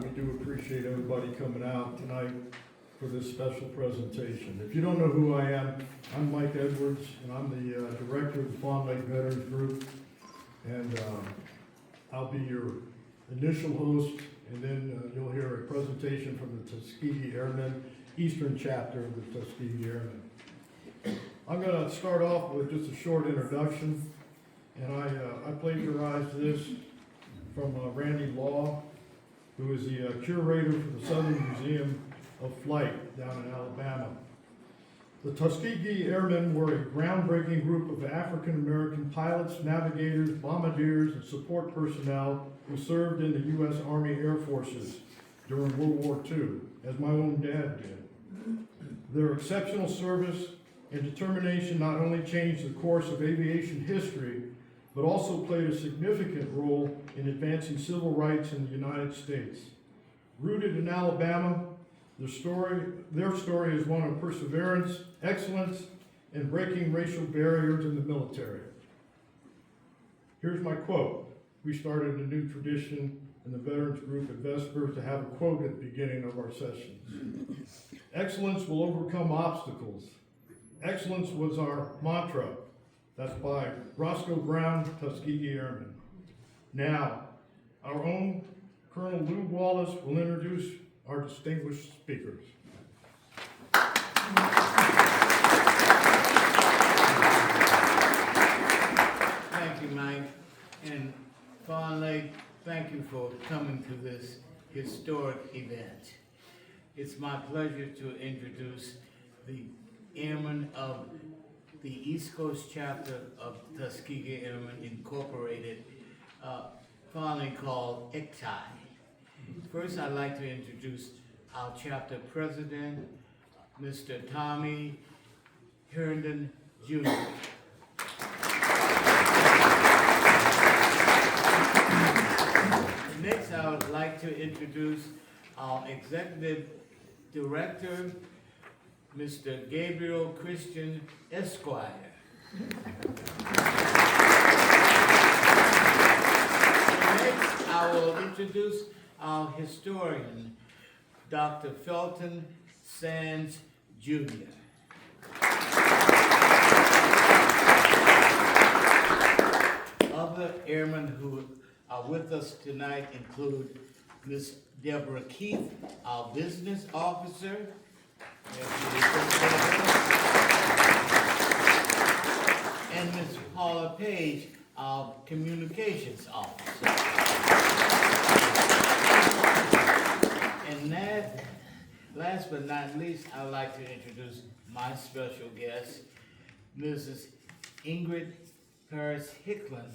We do appreciate everybody coming out tonight for this special presentation. If you don't know who I am, I'm Mike Edwards, and I'm the director of the Fawn Lake Veterans Group. And I'll be your initial host, and then you'll hear a presentation from the Tuskegee Airmen, Eastern chapter of the Tuskegee Airmen. I'm going to start off with just a short introduction, and I plagiarized this from Randy Law, who is the curator for the Southern Museum of Flight down in Alabama. The Tuskegee Airmen were a groundbreaking group of African-American pilots, navigators, bombardiers, and support personnel who served in the U.S. Army Air Forces during World War II, as my own dad did. Their exceptional service and determination not only changed the course of aviation history, but also played a significant role in advancing civil rights in the United States. Rooted in Alabama, their story is one of perseverance, excellence, and breaking racial barriers in the military. Here's my quote. We started a new tradition in the Veterans Group at Vespers to have a quote at the beginning of our sessions. Excellence will overcome obstacles. Excellence was our mantra. That's by Roscoe Brown, Tuskegee Airmen. Now, our own Colonel Lou Wallace will introduce our distinguished speakers. Thank you, Mike. And Fawn Lake, thank you for coming to this historic event. It's my pleasure to introduce the Airmen of the East Coast chapter of Tuskegee Airmen Incorporated, fondly called ICTI. First, I'd like to introduce our chapter president, Mr. Tommy Herndon, Jr. Next, I would like to introduce our executive director, Mr. Gabriel Christian Esquire. Next, I will introduce our historian, Dr. Felton Sands, Jr. Other airmen who are with us tonight include Ms. Deborah Keith, our business officer, and Ms. Paula Page, our communications officer. And last but not least, I'd like to introduce my special guest, Mrs. Ingrid Paris Hicklin,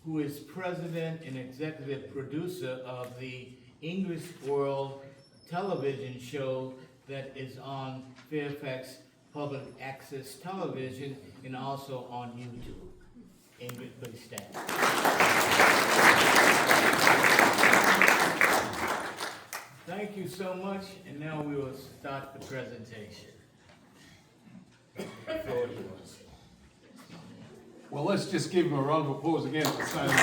who is president and executive producer of the English World television show that is on Fairfax Public Access Television and also on YouTube. Ingrid, please stand. Thank you so much, and now we will start the presentation. The floor is yours. Well, let's just give him a round of applause again for signing.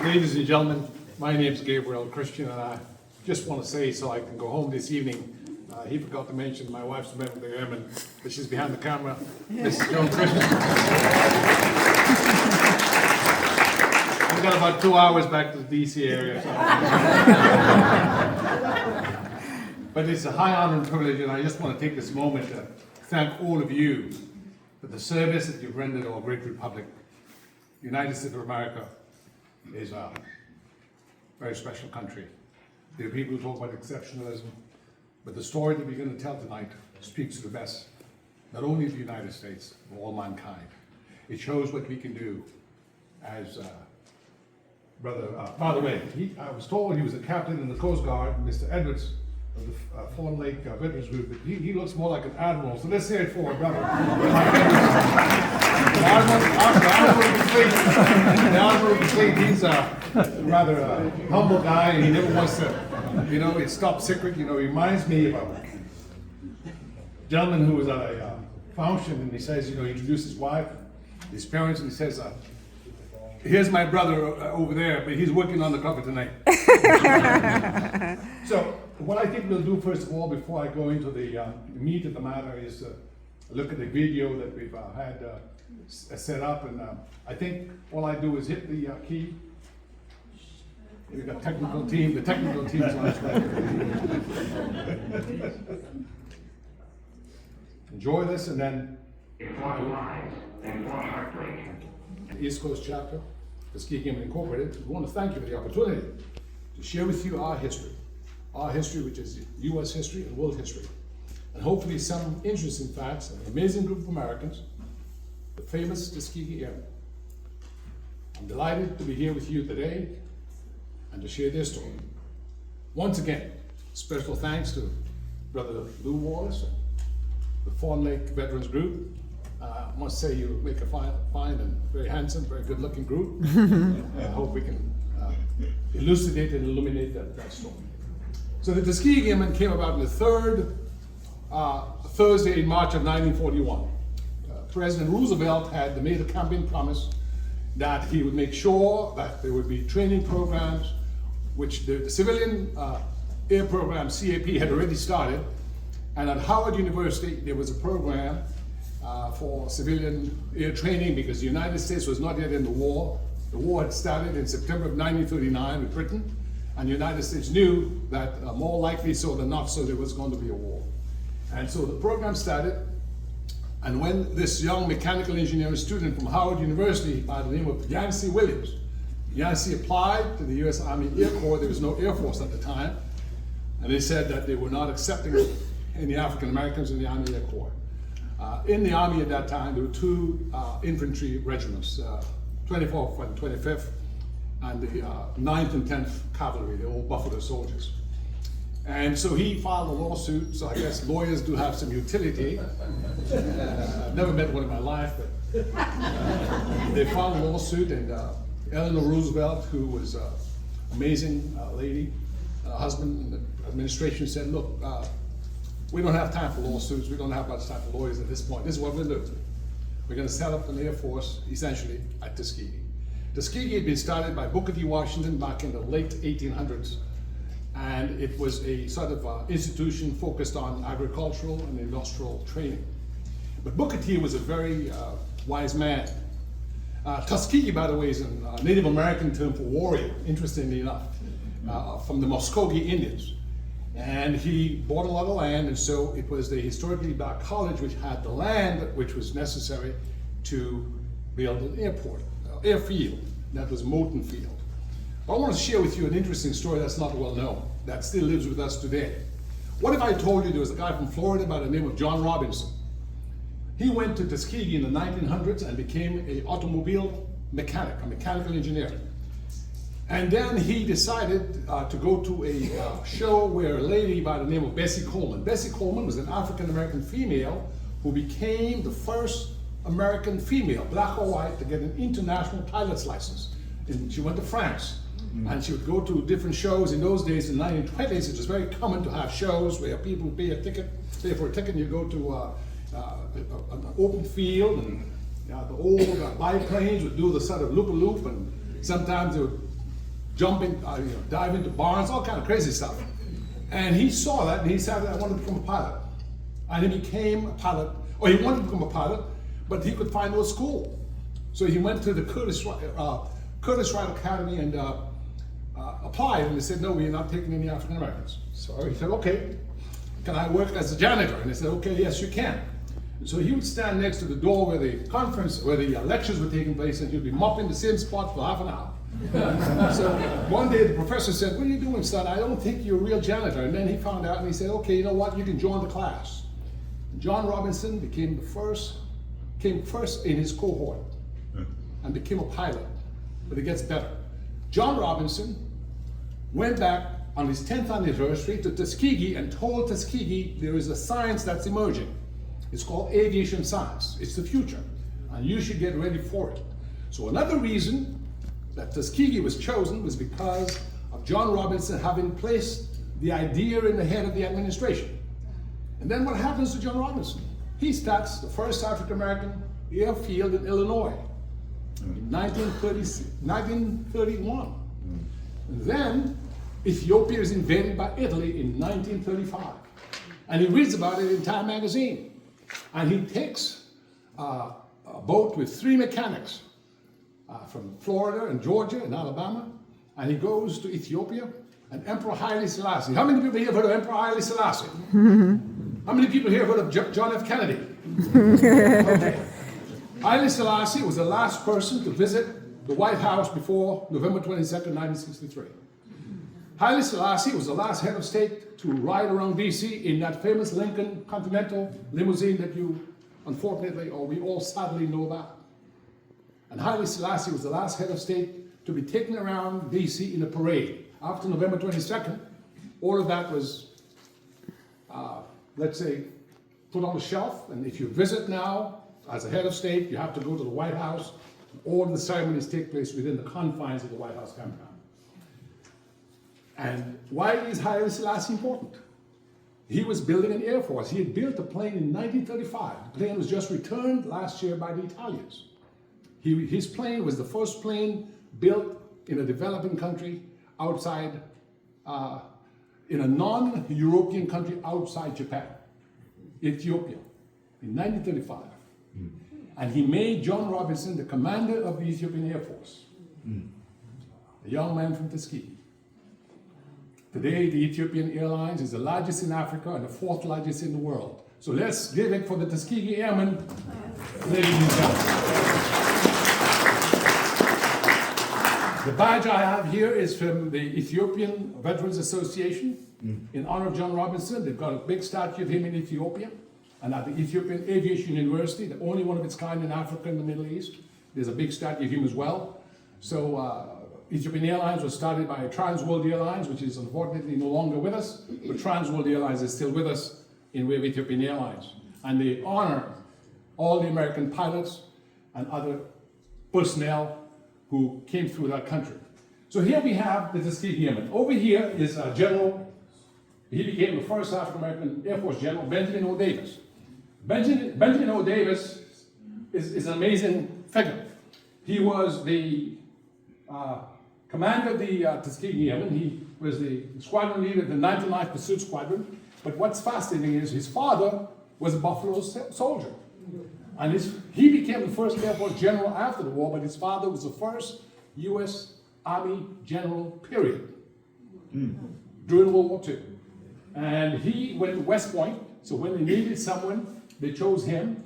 Ladies and gentlemen, my name is Gabriel Christian, and I just want to say, so I can go home this evening, he forgot to mention my wife's a member of the Airmen, but she's behind the camera, Mrs. Joan Christian. We've got about 2 hours back to the DC area. So. But it's a high honor and privilege, and I just want to take this moment to thank all of you for the service that you've rendered our great republic. The United States of America is a very special country. There are people who talk about exceptionalism, but the story that we're going to tell tonight speaks to the best, not only of the United States, but all mankind. It shows what we can do as brother. By the way, I was told he was a captain in the Coast Guard, Mr. Edwards, of the Fawn Lake Veterans Group, but he looks more like an admiral, so let's say it for our brother. The Admiral of the Fleet, he's a rather humble guy, and he never wants to, it's top secret, he reminds me of a gentleman who was at a function, and he says, he introduced his wife, his parents, and he says, here's my brother over there, but he's working on the cover tonight. So what I think we'll do first of all, before I go into the meat of the matter, is look at the video that we've had set up, and I think all I do is hit the key. We've got technical team. The technical team is on its way. Enjoy this, and then East Coast chapter, Tuskegee Airmen Incorporated. We want to thank you for the opportunity to share with you our history, which is U.S. history and world history, and hopefully some interesting facts of an amazing group of Americans, the famous Tuskegee Airmen. I'm delighted to be here with you today and to share their story. Once again, special thanks to Brother Lou Wallace and the Fawn Lake Veterans Group. I must say you make a fine and very handsome, very good-looking group. I hope we can elucidate and illuminate that story. So the Tuskegee Airmen came about on the third Thursday in March of 1941. President Roosevelt had made a campaign promise that he would make sure that there would be training programs, which the civilian air program, CAP, had already started. And at Howard University, there was a program for civilian air training because the United States was not yet in the war. The war had started in September of 1939 with Britain, and the United States knew that more likely so than not so there was going to be a war. And so the program started, and when this young mechanical engineering student from Howard University by the name of Yancey Williams, Yancey applied to the U.S. Army Air Corps. There was no Air Force at the time, and they said that they were not accepting any African Americans in the Army Air Corps. In the Army at that time, there were two infantry regiments, 24th and 25th, and the 9th and 10th Cavalry, the old Buffalo soldiers. And so he filed a lawsuit, so I guess lawyers do have some utility. I've never met one in my life, but they filed a lawsuit, and Eleanor Roosevelt, who was an amazing lady, husband in the administration, said, look, we don't have time for lawsuits. We don't have much time for lawyers at this point. This is what we're going to do. We're going to set up an Air Force, essentially, at Tuskegee. Tuskegee had been started by Booker T. Washington back in the late 1800s. And it was a sort of institution focused on agricultural and industrial training. But Booker T. was a very wise man. Tuskegee, by the way, is a Native American term for warrior, interestingly enough, from the Muskogee Indians. And he bought a lot of land, and so it was the historically black college which had the land which was necessary to build an airfield. That was Moulton Field. I want to share with you an interesting story that's not well known, that still lives with us today. What if I told you there was a guy from Florida by the name of John Robinson? He went to Tuskegee in the 1900s and became an automobile mechanic, a mechanical engineer. And then he decided to go to a show where a lady by the name of Bessie Coleman. Bessie Coleman was an African-American female who became the first American female, black or white, to get an international pilot's license. And she went to France. And she would go to different shows. In those days, in the 1920s, it was very common to have shows where people would pay for a ticket, and you go to an open field, and the old biplanes would do the sort of loop-a-loop, and sometimes they would dive into barns, all kind of crazy stuff. And he saw that, and he said, I want to become a pilot. And he became a pilot, or he wanted to become a pilot, but he could find no school. So he went to the Curtis Wright Academy and applied, and they said, no, we're not taking any African Americans. So he said, okay, can I work as a janitor? And they said, okay, yes, you can. And so he would stand next to the door where the lectures were taking place, and he'd be mopping the same spot for half an hour. So one day the professor said, what are you doing, son? I don't think you're a real janitor. And then he found out, and he said, okay, you know what, you can join the class. And John Robinson came first in his cohort and became a pilot. But it gets better. John Robinson went back on his 10th anniversary to Tuskegee and told Tuskegee there is a science that's emerging. It's called aviation science. It's the future, and you should get ready for it. So another reason that Tuskegee was chosen was because of John Robinson having placed the idea in the head of the administration. And then what happens to John Robinson? He starts the first African-American airfield in Illinois. in 1931. And then Ethiopia is invaded by Italy in 1935. And he reads about it in Time magazine. And he takes a boat with 3 mechanics from Florida and Georgia and Alabama, and he goes to Ethiopia, and Emperor Haile Selassie. How many people here have heard of Emperor Haile Selassie? How many people here have heard of John F. Kennedy? Okay. Haile Selassie was the last person to visit the White House before November 22nd, 1963. Haile Selassie was the last head of state to ride around DC in that famous Lincoln Continental limousine that you, unfortunately, or we all sadly know about. And Haile Selassie was the last head of state to be taken around DC in a parade. After November 22nd, all of that was, let's say, put on the shelf. And if you visit now, as a head of state, you have to go to the White House. All the ceremonies take place within the confines of the White House compound. And why is Haile Selassie important? He was building an air force. He had built a plane in 1935. The plane was just returned last year by the Italians. His plane was the first plane built in a developing country outside, in a non-European country outside Japan, Ethiopia, in 1935. And he made John Robinson the commander of the Ethiopian Air Force, a young man from Tuskegee. Today, the Ethiopian Airlines is the largest in Africa and the 4th largest in the world. So let's give it for the Tuskegee Airmen, ladies and gentlemen. The badge I have here is from the Ethiopian Veterans Association in honor of John Robinson. They've got a big statue of him in Ethiopia. And at the Ethiopian Aviation University, the only one of its kind in Africa and the Middle East, there's a big statue of him as well. So Ethiopian Airlines was started by Trans World Airlines, which is unfortunately no longer with us, but Trans World Airlines is still with us in way of Ethiopian Airlines. And they honor all the American pilots and other personnel who came through that country. So here we have the Tuskegee Airmen. Over here is General, he became the first African-American Air Force General, Benjamin O. Davis. Benjamin O. Davis is an amazing figure. He was the commander of the Tuskegee Airmen. He was the squadron leader of the 99th Pursuit Squadron. But what's fascinating is his father was a Buffalo soldier. And he became the first Air Force general after the war, but his father was the first U.S. Army general, period, during World War II. And he went to West Point, so when they needed someone, they chose him.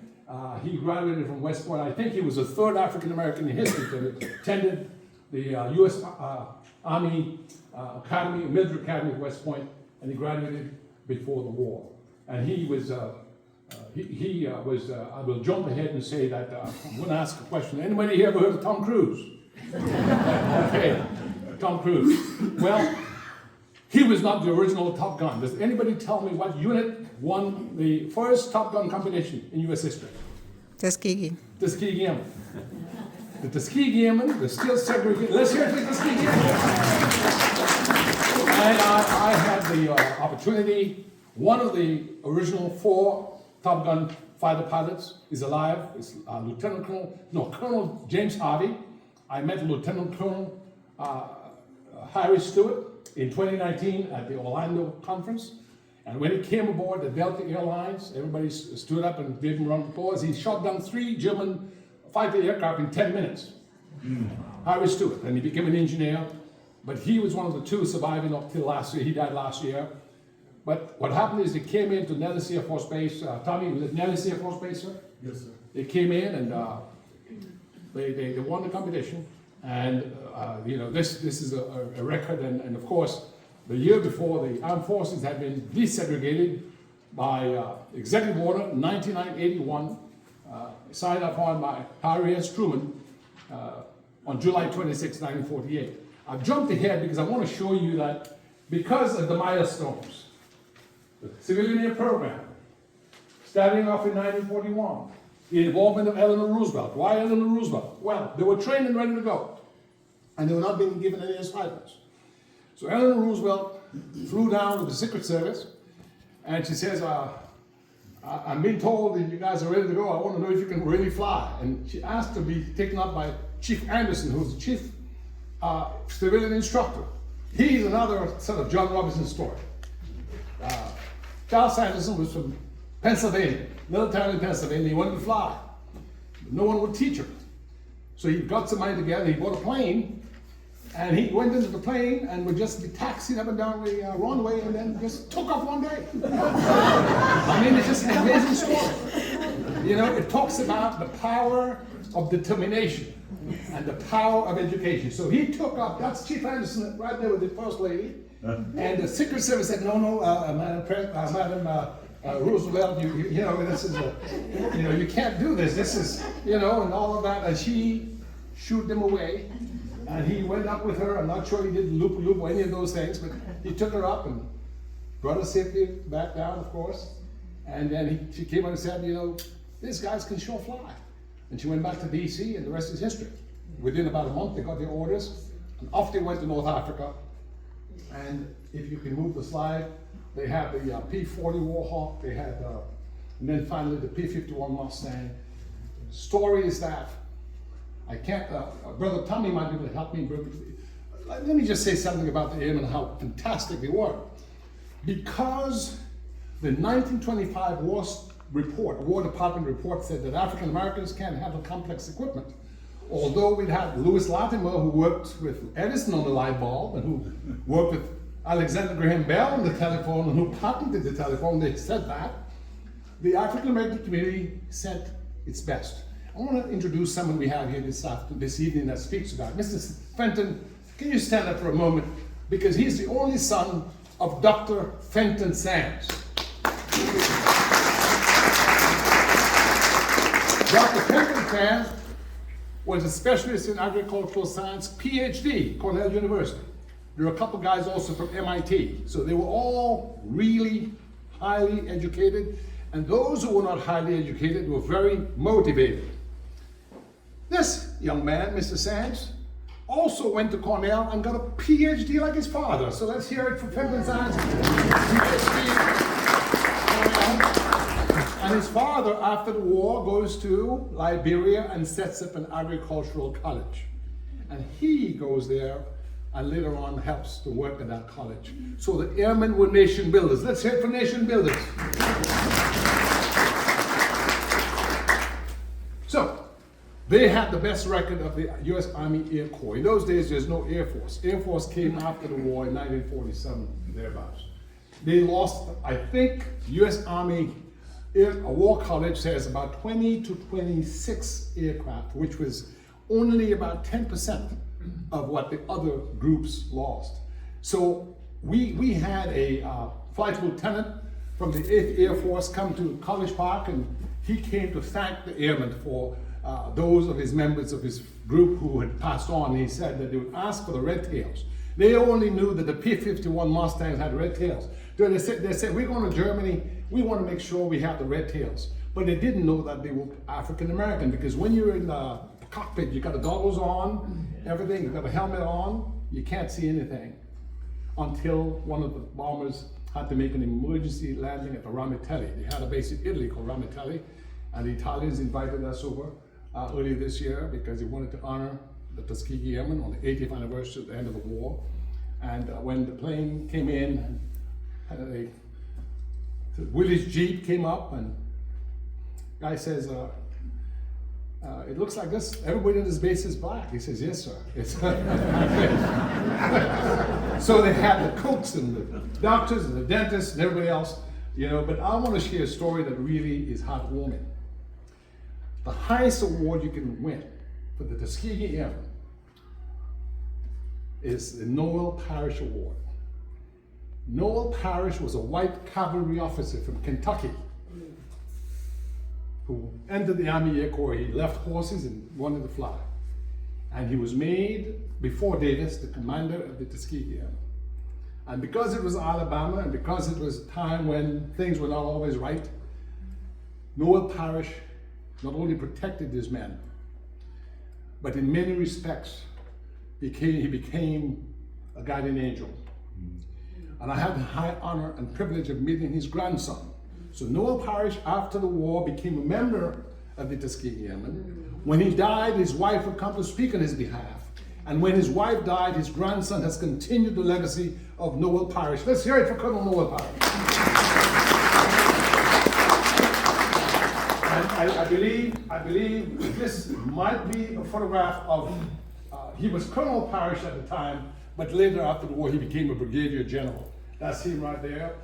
He graduated from West Point. I think he was the 3rd African-American in history that attended the U.S. Army Academy, Military Academy at West Point, and he graduated before the war. And he was, I will jump ahead and say that I'm going to ask a question. Anybody here ever heard of Tom Cruise? Okay, Tom Cruise. Well, he was not the original Top Gun. Does anybody tell me what unit won the first Top Gun competition in U.S. history? Tuskegee. Tuskegee Airmen. The Tuskegee Airmen were still segregated. Let's hear it for the Tuskegee Airmen. And I had the opportunity. One of the original 4 Top Gun fighter pilots is alive. It's Colonel James Harvey. I met Lieutenant Colonel Harry Stewart in 2019 at the Orlando conference. And when he came aboard the Delta Airlines, everybody stood up and gave him a round of applause. He shot down 3 German fighter aircraft in 10 minutes. Harry Stewart, and he became an engineer. But he was one of the 2 surviving up till last year. He died last year. But what happened is they came into Nellis Air Force Base. Tommy, was it Nellis Air Force Base, sir? Yes, sir. They came in and they won the competition. And this is a record. And of course, the year before, the armed forces had been desegregated by executive order 1981, signed upon by Harry S. Truman on July 26, 1948. I've jumped ahead because I want to show you that because of the milestones, the civilian air program, starting off in 1941, the involvement of Eleanor Roosevelt. Why Eleanor Roosevelt? Well, they were trained and ready to go, and they were not being given any assignments. So Eleanor Roosevelt flew down with the Secret Service, and she says, I'm being told that you guys are ready to go. I want to know if you can really fly. And she asked to be taken up by Chief Anderson, who's the chief civilian instructor. He's another sort of John Robinson story. Charles Anderson was from Pennsylvania, little town in Pennsylvania. He wanted to fly. No one would teach him. So he got some money together, he bought a plane, and he went into the plane and would just be taxiing up and down the runway and then just took off one day. I mean, it's just an amazing story. You know, it talks about the power of determination and the power of education. So he took up, that's Chief Anderson right there with the First Lady, and the Secret Service said, no, Madam Roosevelt, you know, this is you know, you can't do this. This is, you know, and all of that. And she shooed them away. And he went up with her. I'm not sure he did loop or any of those things, but he took her up and brought her safely back down, of course. And then she came out and said, you know, these guys can sure fly. And she went back to DC, and the rest is history. Within about a month, they got their orders, and off they went to North Africa. And if you can move the slide, they had the P-40 Warhawk, they had, and then finally the P-51 Mustang. Story is that, I can't, Brother Tommy might be able to help me. Let me just say something about the Airmen and how fantastic they were. Because the 1925 War Department report said that African Americans can't handle complex equipment. Although we'd had Louis Latimer, who worked with Edison on the light bulb and who worked with Alexander Graham Bell on the telephone and who patented the telephone, they said that. The African American community sent its best. I want to introduce someone we have here this evening that speaks about it. Mr. Fenton, can you stand up for a moment? Because he's the only son of Dr. Fenton Sands. Dr. Fenton Sands was a specialist in agricultural science, PhD, Cornell University. There were a couple guys also from MIT. So they were all really highly educated, and those who were not highly educated were very motivated. This young man, Mr. Sands, also went to Cornell and got a PhD like his father. So let's hear it for Fenton Sands. And his father, after the war, goes to Liberia and sets up an agricultural college. And he goes there and later on helps to work at that college. So the Airmen were nation builders. Let's hear it for nation builders. So, they had the best record of the U.S. Army Air Corps. In those days, there's no Air Force. Air Force came after the war in 1947, thereabouts. They lost, I think, U.S. Army War College says about 20 to 26 aircraft, which was only about 10% of what the other groups lost. So we had a flight lieutenant from the 8th Air Force come to College Park, and he came to thank the airmen for those of his members of his group who had passed on. He said that they would ask for the red tails. They only knew that the P-51 Mustangs had red tails. So they said, we're going to Germany, we want to make sure we have the red tails. But they didn't know that they were African American, because when you're in the cockpit, you got the goggles on, everything, you got a helmet on, you can't see anything until one of the bombers had to make an emergency landing at the Ramitelli. They had a base in Italy called Ramitelli, and the Italians invited us over earlier this year because they wanted to honor the Tuskegee Airmen on the 80th anniversary of the end of the war. And when the plane came in, Willie's Jeep came up, and guy says, it looks like this, everybody in this base is black. He says, yes, sir. It's so they had the cooks and the doctors and the dentists and everybody else, you know, but I want to share a story that really is heartwarming. The highest award you can win for the Tuskegee Airmen is the Noel Parrish Award. Noel Parrish was a white cavalry officer from Kentucky who entered the Army Air Corps. He left horses and wanted to fly. And he was made, before Davis, the commander of the Tuskegee Airmen. And because it was Alabama, and because it was a time when things were not always right, Noel Parrish not only protected his men, but in many respects, he became a guardian angel. And I had the high honor and privilege of meeting his grandson. So Noel Parrish, after the war, became a member of the Tuskegee Airmen, When he died, his wife would come to speak on his behalf. And when his wife died, his grandson has continued the legacy of Noel Parrish. Let's hear it for Colonel Noel Parrish. And I believe this might be a photograph of, he was Colonel Parrish at the time, but later after the war he became a brigadier general. That's him right there.